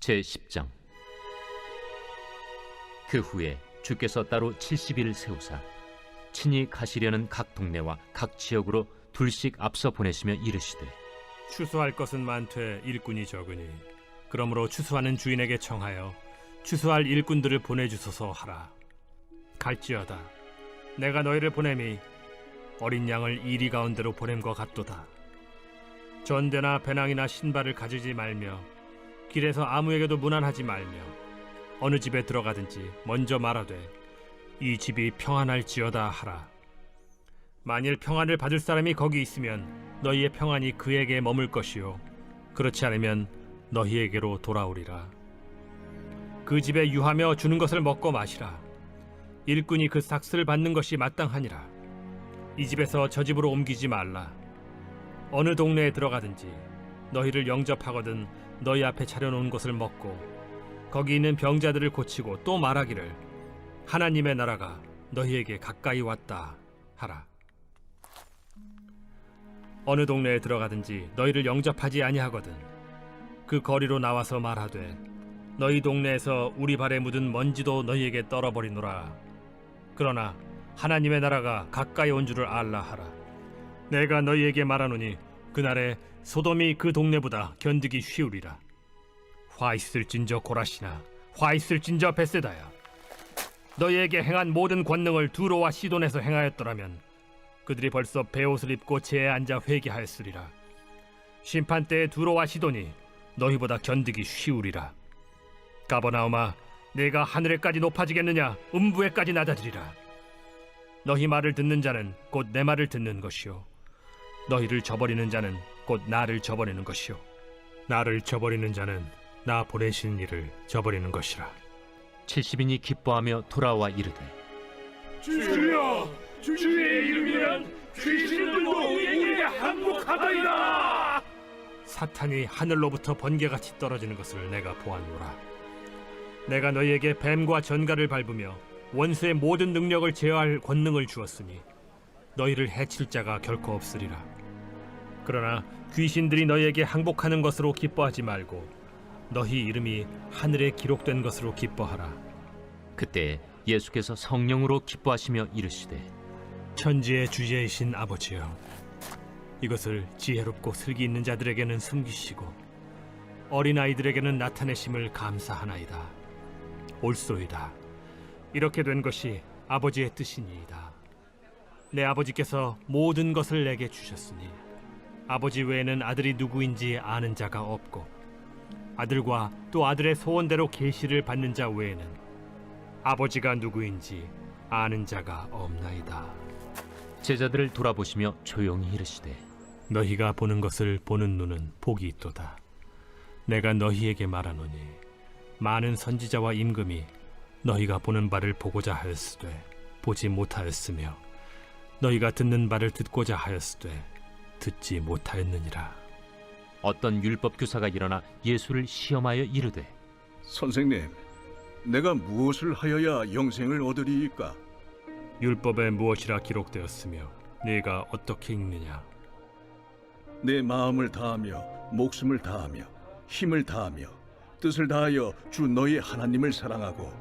제10장. 그 후에 주께서 따로 70일 세우사 친히 가시려는 각 동네와 각 지역으로 둘씩 앞서 보내시며 이르시되, 추수할 것은 많되 일꾼이 적으니 그러므로 추수하는 주인에게 청하여 추수할 일꾼들을 보내주소서 하라. 갈지어다 내가 너희를 보냄이 어린 양을 이리 가운데로 보냄과 같도다. 전대나 배낭이나 신발을 가지지 말며 길에서 아무에게도 문안하지 말며 어느 집에 들어가든지 먼저 말하되 이 집이 평안할지어다 하라. 만일 평안을 받을 사람이 거기 있으면 너희의 평안이 그에게 머물 것이요 그렇지 않으면 너희에게로 돌아오리라. 그 집에 유하며 주는 것을 먹고 마시라. 일꾼이 그 삭슬을 받는 것이 마땅하니라. 이 집에서 저 집으로 옮기지 말라. 어느 동네에 들어가든지 너희를 영접하거든 너희 앞에 차려놓은 것을 먹고 거기 있는 병자들을 고치고 또 말하기를 하나님의 나라가 너희에게 가까이 왔다 하라. 어느 동네에 들어가든지 너희를 영접하지 아니하거든 그 거리로 나와서 말하되 너희 동네에서 우리 발에 묻은 먼지도 너희에게 떨어버리노라. 그러나 하나님의 나라가 가까이 온 줄을 알라 하라. 내가 너희에게 말하노니 그날에 소돔이 그 동네보다 견디기 쉬우리라. 화 있을진저 고라시나 화 있을진저 벳세다야. 너희에게 행한 모든 권능을 두로와 시돈에서 행하였더라면 그들이 벌써 베옷을 입고 제에 앉아 회개하였으리라. 심판 때에 두로와 시돈이 너희보다 견디기 쉬우리라. 가버나움아, 내가 하늘에까지 높아지겠느냐 음부에까지 낮아지리라. 너희 말을 듣는 자는 곧 내 말을 듣는 것이요 너희를 저버리는 자는 곧 나를 저버리는 것이요 나를 저버리는 자는 나 보내신 이를 저버리는 것이라. 70인이 기뻐하며 돌아와 이르되, 주여, 주의 이름이면 귀신들도 우리에게 항복하더이다. 사탄이 하늘로부터 번개같이 떨어지는 것을 내가 보았노라. 내가 너희에게 뱀과 전갈을 밟으며 원수의 모든 능력을 제어할 권능을 주었으니 너희를 해칠 자가 결코 없으리라. 그러나 귀신들이 너희에게 항복하는 것으로 기뻐하지 말고 너희 이름이 하늘에 기록된 것으로 기뻐하라. 그때 예수께서 성령으로 기뻐하시며 이르시되, 천지의 주제이신 아버지여, 이것을 지혜롭고 슬기 있는 자들에게는 숨기시고 어린아이들에게는 나타내심을 감사하나이다. 옳소이다. 이렇게 된 것이 아버지의 뜻이니이다. 내 아버지께서 모든 것을 내게 주셨으니 아버지 외에는 아들이 누구인지 아는 자가 없고 아들과 또 아들의 소원대로 계시를 받는 자 외에는 아버지가 누구인지 아는 자가 없나이다. 제자들을 돌아보시며 조용히 이르시되, 너희가 보는 것을 보는 눈은 복이 있도다. 내가 너희에게 말하노니 많은 선지자와 임금이 너희가 보는 바를 보고자 하였으되 보지 못하였으며 너희가 듣는 바를 듣고자 하였으되 듣지 못하였느니라. 어떤 율법 교사가 일어나 예수를 시험하여 이르되, 선생님, 내가 무엇을 하여야 영생을 얻으리이까? 율법에 무엇이라 기록되었으며 네가 어떻게 읽느냐? 내 마음을 다하며 목숨을 다하며 힘을 다하며 뜻을 다하여 주 너희 하나님을 사랑하고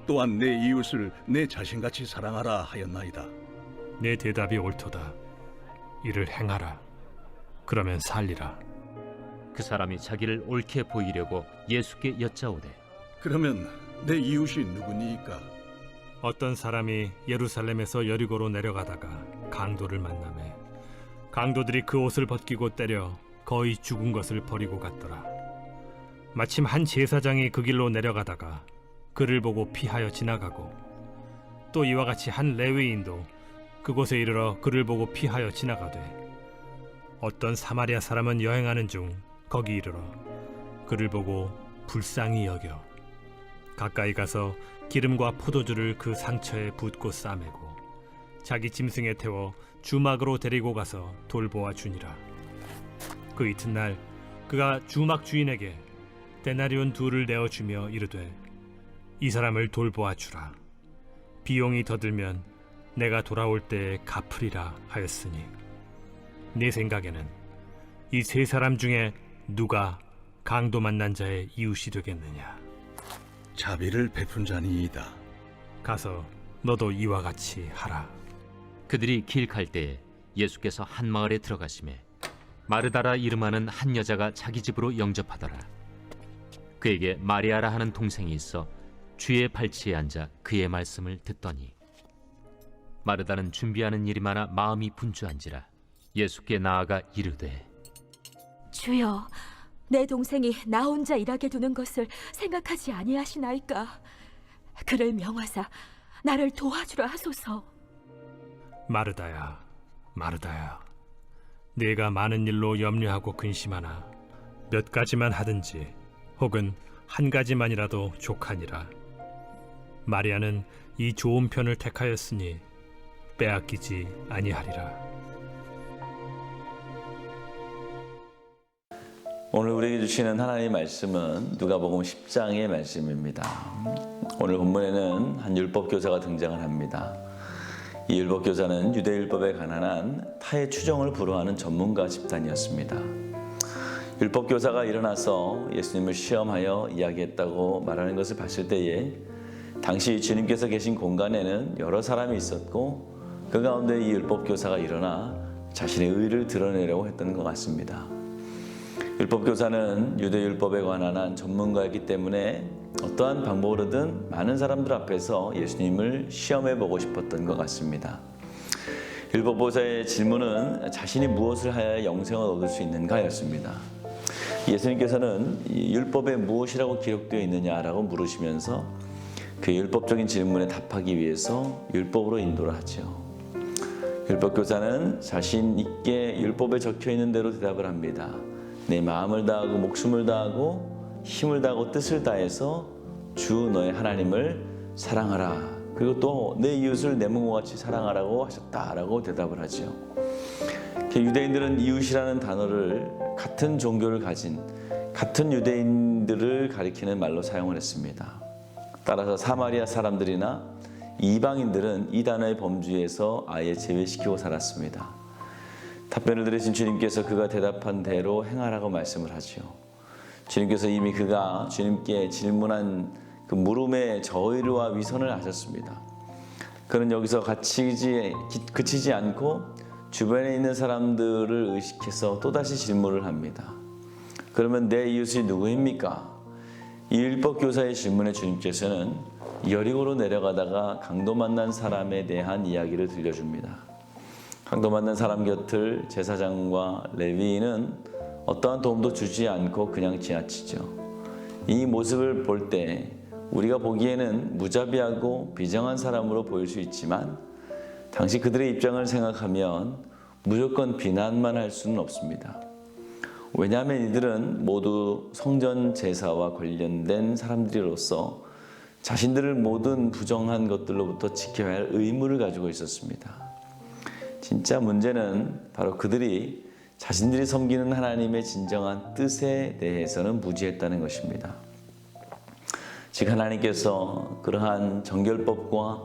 또한 내 이웃을 내 자신같이 사랑하라 하였나이다. 내 대답이 옳도다. 이를 행하라. 그러면 살리라. 그 사람이 자기를 옳게 보이려고 예수께 여짜오되, 그러면 내 이웃이 누구니이까? 어떤 사람이 예루살렘에서 여리고로 내려가다가 강도를 만나매 강도들이 그 옷을 벗기고 때려 거의 죽은 것을 버리고 갔더라. 마침 한 제사장이 그 길로 내려가다가 그를 보고 피하여 지나가고 또 이와 같이 한 레위인도 그곳에 이르러 그를 보고 피하여 지나가되 어떤 사마리아 사람은 여행하는 중 거기 이르러 그를 보고 불쌍히 여겨 가까이 가서 기름과 포도주를 그 상처에 붓고 싸매고 자기 짐승에 태워 주막으로 데리고 가서 돌보아 주니라. 그 이튿날 그가 주막 주인에게 데나리온 2를 내어주며 이르되, 이 사람을 돌보아 주라. 비용이 더 들면 내가 돌아올 때에 갚으리라 하였으니 내 생각에는 이 세 사람 중에 누가 강도 만난 자의 이웃이 되겠느냐? 자비를 베푼 자니이다. 가서 너도 이와 같이 하라. 그들이 길 갈 때에 예수께서 한 마을에 들어가시매 마르다라 이름하는 한 여자가 자기 집으로 영접하더라. 그에게 마리아라 하는 동생이 있어 주의 발치에 앉아 그의 말씀을 듣더니 마르다는 준비하는 일이 많아 마음이 분주한지라 예수께 나아가 이르되 주여, 내 동생이 나 혼자 일하게 두는 것을 생각하지 아니하시나이까? 그를 명하사 나를 도와주라 하소서. 마르다야, 마르다야, 네가 많은 일로 염려하고 근심하나 몇 가지만 하든지 혹은 한 가지만이라도 족하니라. 마리아는 이 좋은 편을 택하였으니 빼앗기지 아니하리라. 오늘 우리에게 주시는 하나님의 말씀은 누가복음 10장의 말씀입니다. 오늘 본문에는 한 율법교사가 등장을 합니다. 이 율법교사는 유대율법에 관한 타의 추정을 불허하는 전문가 집단이었습니다. 율법교사가 일어나서 예수님을 시험하여 이야기했다고 말하는 것을 봤을 때에 당시 주님께서 계신 공간에는 여러 사람이 있었고 그 가운데 이 율법교사가 일어나 자신의 의를 드러내려고 했던 것 같습니다. 율법교사는 유대율법에 관한 전문가이기 때문에 어떠한 방법으로든 많은 사람들 앞에서 예수님을 시험해보고 싶었던 것 같습니다. 율법교사의 질문은 자신이 무엇을 하여야 영생을 얻을 수 있는가였습니다. 예수님께서는 이 율법에 무엇이라고 기록되어 있느냐라고 물으시면서 그 율법적인 질문에 답하기 위해서 율법으로 인도를 하죠. 율법교사는 자신 있게 율법에 적혀 있는 대로 대답을 합니다. 내 마음을 다하고 목숨을 다하고 힘을 다하고 뜻을 다해서 주 너의 하나님을 사랑하라. 그리고 또 내 이웃을 내 몸과 같이 사랑하라고 하셨다라고 대답을 하죠. 유대인들은 이웃이라는 단어를 같은 종교를 가진 같은 유대인들을 가리키는 말로 사용을 했습니다. 따라서 사마리아 사람들이나 이방인들은 이 단어의 범주에서 아예 제외시키고 살았습니다. 답변을 들으신 주님께서 그가 대답한 대로 행하라고 말씀을 하죠. 주님께서 이미 그가 주님께 질문한 그 물음의 저의와 위선을 아셨습니다. 그는 여기서 그치지 않고 주변에 있는 사람들을 의식해서 또다시 질문을 합니다. 그러면 내 이웃이 누구입니까? 이 율법교사의 질문에 주님께서는 여리고로 내려가다가 강도 만난 사람에 대한 이야기를 들려줍니다. 강도 만난 사람 곁을 제사장과 레위인은 어떠한 도움도 주지 않고 그냥 지나치죠. 이 모습을 볼 때 우리가 보기에는 무자비하고 비정한 사람으로 보일 수 있지만 당시 그들의 입장을 생각하면 무조건 비난만 할 수는 없습니다. 왜냐하면 이들은 모두 성전 제사와 관련된 사람들로서 자신들을 모든 부정한 것들로부터 지켜야 할 의무를 가지고 있었습니다. 진짜 문제는 바로 그들이 자신들이 섬기는 하나님의 진정한 뜻에 대해서는 무지했다는 것입니다. 즉 하나님께서 그러한 정결법과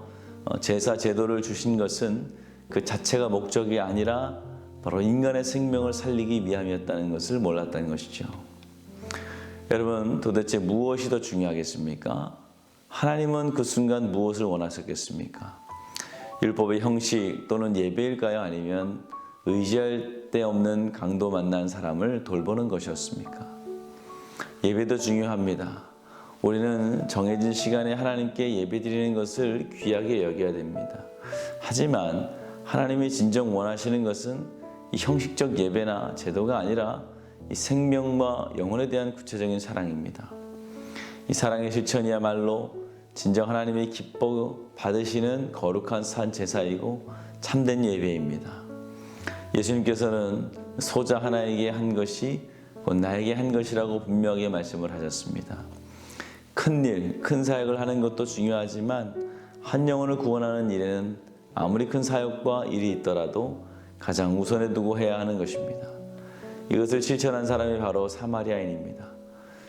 제사 제도를 주신 것은 그 자체가 목적이 아니라 바로 인간의 생명을 살리기 위함이었다는 것을 몰랐다는 것이죠. 여러분, 도대체 무엇이 더 중요하겠습니까? 하나님은 그 순간 무엇을 원하셨겠습니까? 율법의 형식 또는 예배일까요? 아니면 의지할 데 없는 강도 만난 사람을 돌보는 것이었습니까? 예배도 중요합니다. 우리는 정해진 시간에 하나님께 예배드리는 것을 귀하게 여겨야 됩니다. 하지만 하나님이 진정 원하시는 것은 이 형식적 예배나 제도가 아니라 이 생명과 영혼에 대한 구체적인 사랑입니다. 이 사랑의 실천이야말로 진정 하나님이 기뻐 받으시는 거룩한 산 제사이고 참된 예배입니다. 예수님께서는 소자 하나에게 한 것이 곧 나에게 한 것이라고 분명하게 말씀을 하셨습니다. 큰 일, 큰 사역을 하는 것도 중요하지만 한 영혼을 구원하는 일에는 아무리 큰 사역과 일이 있더라도 가장 우선에 두고 해야 하는 것입니다. 이것을 실천한 사람이 바로 사마리아인입니다.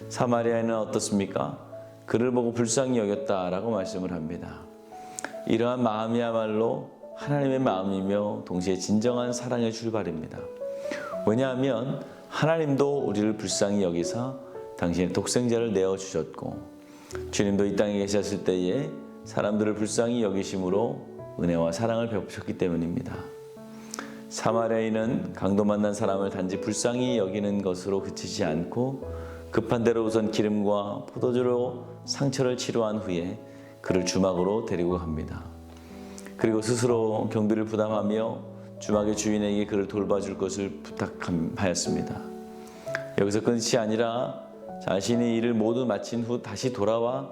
사마리아인은 어떻습니까? 그를 보고 불쌍히 여겼다라고 말씀을 합니다. 이러한 마음이야말로 하나님의 마음이며 동시에 진정한 사랑의 출발입니다. 왜냐하면 하나님도 우리를 불쌍히 여기사 당신의 독생자를 내어주셨고 주님도 이 땅에 계셨을 때에 사람들을 불쌍히 여기심으로 은혜와 사랑을 베푸셨기 때문입니다. 사마리아인은 강도 만난 사람을 단지 불쌍히 여기는 것으로 그치지 않고 급한 대로 우선 기름과 포도주로 상처를 치료한 후에 그를 주막으로 데리고 갑니다. 그리고 스스로 경비를 부담하며 주막의 주인에게 그를 돌봐줄 것을 부탁하였습니다. 여기서 끝이 아니라 자신이 일을 모두 마친 후 다시 돌아와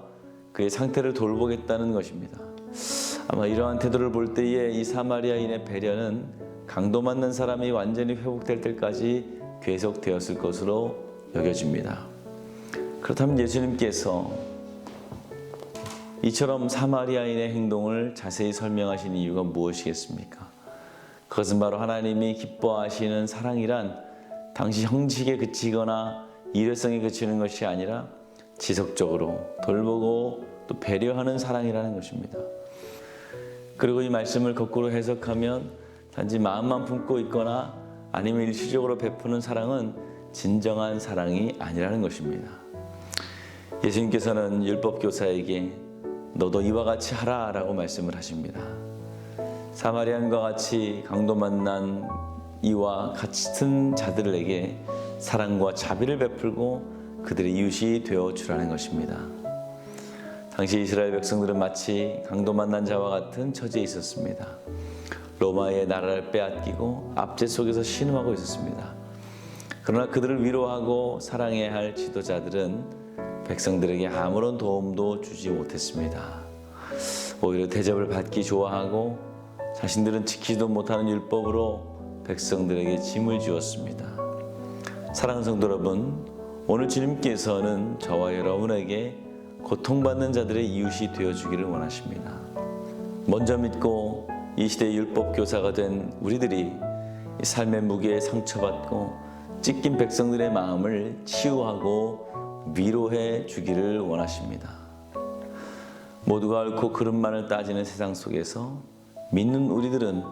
그의 상태를 돌보겠다는 것입니다. 아마 이러한 태도를 볼 때에 이 사마리아인의 배려는 강도 맞는 사람이 완전히 회복될 때까지 계속되었을 것으로 여겨집니다. 그렇다면 예수님께서 이처럼 사마리아인의 행동을 자세히 설명하신 이유가 무엇이겠습니까? 그것은 바로 하나님이 기뻐하시는 사랑이란 당시 형식에 그치거나 일회성에 그치는 것이 아니라 지속적으로 돌보고 또 배려하는 사랑이라는 것입니다. 그리고 이 말씀을 거꾸로 해석하면 단지 마음만 품고 있거나 아니면 일시적으로 베푸는 사랑은 진정한 사랑이 아니라는 것입니다. 예수님께서는 율법교사에게 너도 이와 같이 하라 라고 말씀을 하십니다. 사마리안과 같이 강도 만난 이와 같은 자들에게 사랑과 자비를 베풀고 그들의 이웃이 되어주라는 것입니다. 당시 이스라엘 백성들은 마치 강도 만난 자와 같은 처지에 있었습니다. 로마의 나라를 빼앗기고 압제 속에서 신음하고 있었습니다. 그러나 그들을 위로하고 사랑해야 할 지도자들은 백성들에게 아무런 도움도 주지 못했습니다. 오히려 대접을 받기 좋아하고 자신들은 지키지도 못하는 율법으로 백성들에게 짐을 지었습니다. 사랑하는 성도 여러분, 오늘 주님께서는 저와 여러분에게 고통받는 자들의 이웃이 되어주기를 원하십니다. 먼저 믿고 이 시대의 율법교사가 된 우리들이 삶의 무게에 상처받고 찢긴 백성들의 마음을 치유하고 위로해 주기를 원하십니다. 모두가 옳고 그름만을 따지는 세상 속에서 믿는 우리들은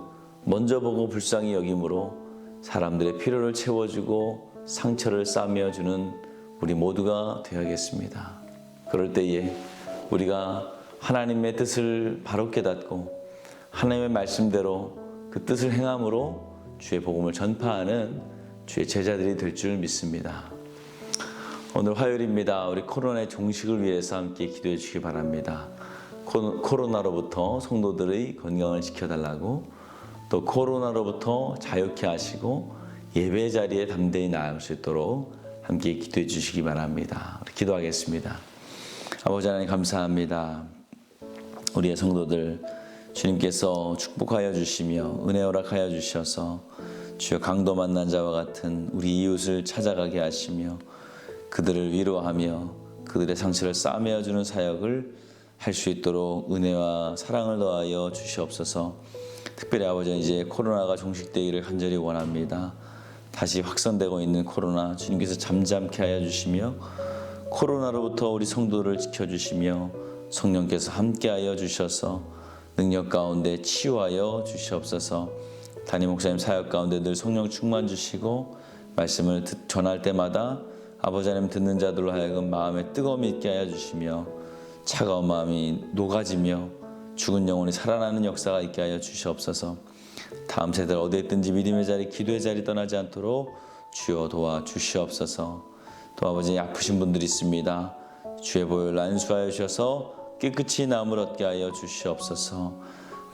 먼저 보고 불쌍히 여김으로 사람들의 필요를 채워주고 상처를 싸매어 주는 우리 모두가 되어야겠습니다. 그럴 때에 우리가 하나님의 뜻을 바로 깨닫고 하나님의 말씀대로 그 뜻을 행함으로 주의 복음을 전파하는 주의 제자들이 될 줄 믿습니다. 오늘 화요일입니다. 우리 코로나의 종식을 위해서 함께 기도해 주시기 바랍니다. 코로나로부터 성도들의 건강을 지켜달라고, 또 코로나로부터 자유케 하시고 예배 자리에 담대히 나아갈 수 있도록 함께 기도해 주시기 바랍니다. 기도하겠습니다. 아버지 하나님 감사합니다. 우리의 성도들 주님께서 축복하여 주시며 은혜 허락하여 주셔서 주여 강도 만난 자와 같은 우리 이웃을 찾아가게 하시며 그들을 위로하며 그들의 상처를 싸매어 주는 사역을 할 수 있도록 은혜와 사랑을 더하여 주시옵소서. 특별히 아버지 이제 코로나가 종식되기를 간절히 원합니다. 다시 확산되고 있는 코로나 주님께서 잠잠케 하여 주시며 코로나로부터 우리 성도를 지켜주시며 성령께서 함께하여 주셔서 능력 가운데 치유하여 주시옵소서. 담임 목사님 사역 가운데 늘 성령 충만 주시고 말씀을 전할 때마다 아버지 하나님 듣는 자들로 하여금 마음에 뜨거움이 있게 하여 주시며 차가운 마음이 녹아지며 죽은 영혼이 살아나는 역사가 있게 하여 주시옵소서. 다음 세대 어디에 있든지 믿음의 자리, 기도의 자리 떠나지 않도록 주여 도와주시옵소서. 또 아버지 아프신 분들이 있습니다. 주의 보혈 안수하여 주셔서 깨끗이 나음을 얻게 하여 주시옵소서.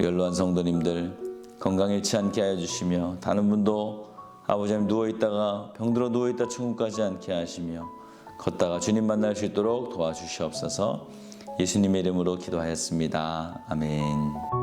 연로한 성도님들 건강 잃지 않게 하여 주시며 다른 분도 아버지 하나님 누워있다가 병들어 누워있다 천국까지 않게 하시며 걷다가 주님 만날 수 있도록 도와주시옵소서. 예수님의 이름으로 기도하였습니다. 아멘.